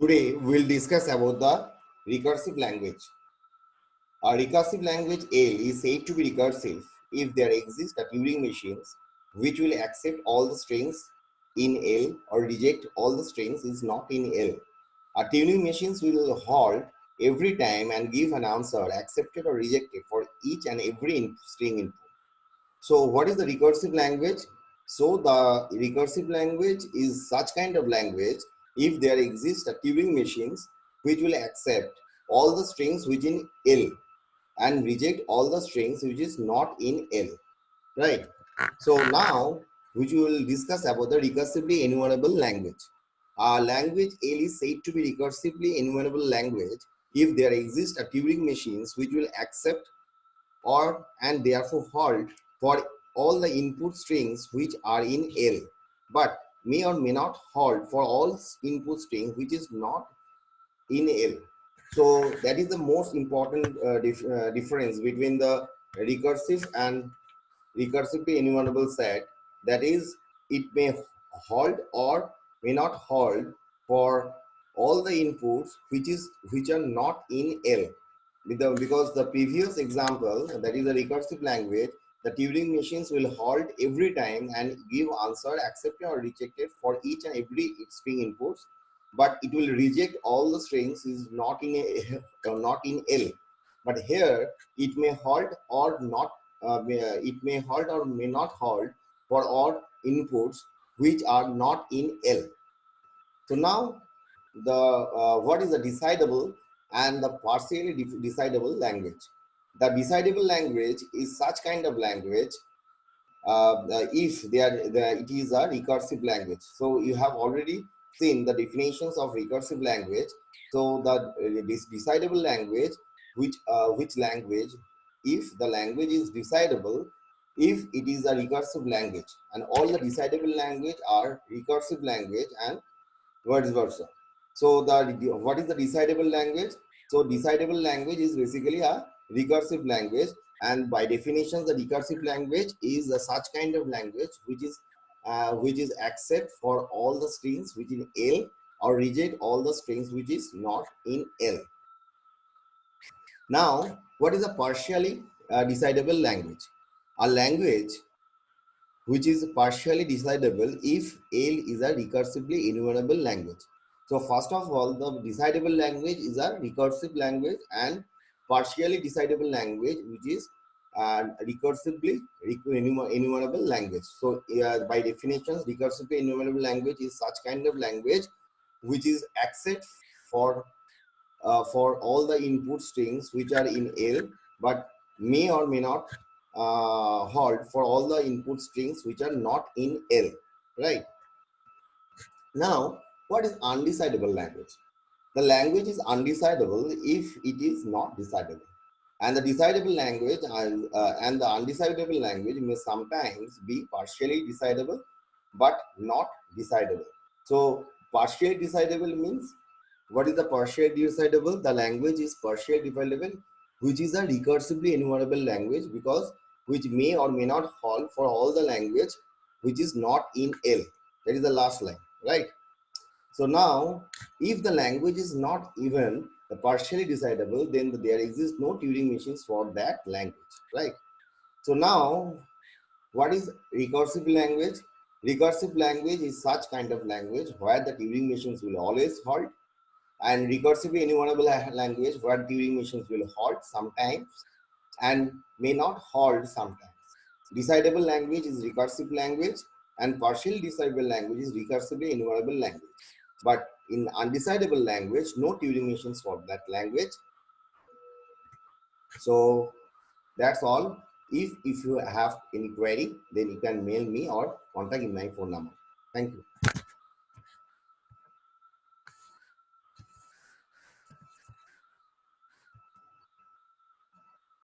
Today we will discuss about the recursive language. A recursive language L is said to be recursive if there exist a Turing machines which will accept all the strings in L or reject all the strings is not in L. A Turing machines will halt every time and give an answer accepted or rejected for each and every string input. So what is the recursive language? So the recursive language is such kind of language if there exist a Turing machines which will accept all the strings within L and reject all the strings which is not in L, right? So now which we will discuss about the recursively enumerable language. A language L is said to be recursively enumerable language if there exist a Turing machines which will accept or and therefore halt for all the input strings which are in L, but may or may not halt for all input strings which is not in L. So that is the most important difference between the recursive and recursively enumerable set. That is, it may halt or may not halt for all the inputs which are not in L. Because the previous example, that is a recursive language, the Turing machines will halt every time and give answer accepted or rejected for each and every string inputs, but it will reject all the strings is not in not in L. But here it may halt or not. It may halt or may not halt for all inputs which are not in L. So now the what is the decidable and the partially decidable language. The decidable language is such kind of language if it is a recursive language. So you have already seen the definitions of recursive language. So this decidable language, which language, if the language is decidable, if it is a recursive language, and all the decidable language are recursive language and vice versa. So what is the decidable language? So decidable language is basically a recursive language, and by definition, the recursive language is a such kind of language which is accept for all the strings which in L or reject all the strings which is not in L. Now, what is a partially decidable language? A language which is partially decidable if L is a recursively enumerable language. So first of all, the decidable language is a recursive language and partially decidable language which is recursively enumerable language. So by definition, recursively enumerable language is such kind of language which is accept for all the input strings which are in L, but may or may not halt for all the input strings which are not in L, right? Now, what is undecidable language? The language is undecidable if it is not decidable. And the decidable language and the undecidable language may sometimes be partially decidable, but not decidable. So, partially decidable means what is the partially decidable? The language is partially decidable, which is a recursively enumerable language because which may or may not halt for all the language which is not in L. That is the last line, right? So now, if the language is not even the partially decidable, then there exists no Turing machines for that language, right? So now, what is recursive language? Recursive language is such kind of language where the Turing machines will always halt, and recursively enumerable language where Turing machines will halt sometimes and may not halt sometimes. Decidable language is recursive language and partially decidable language is recursively enumerable language. But in undecidable language, no Turing machines for that language. So that's all. If you have any query, then you can mail me or contact in my phone number. Thank you.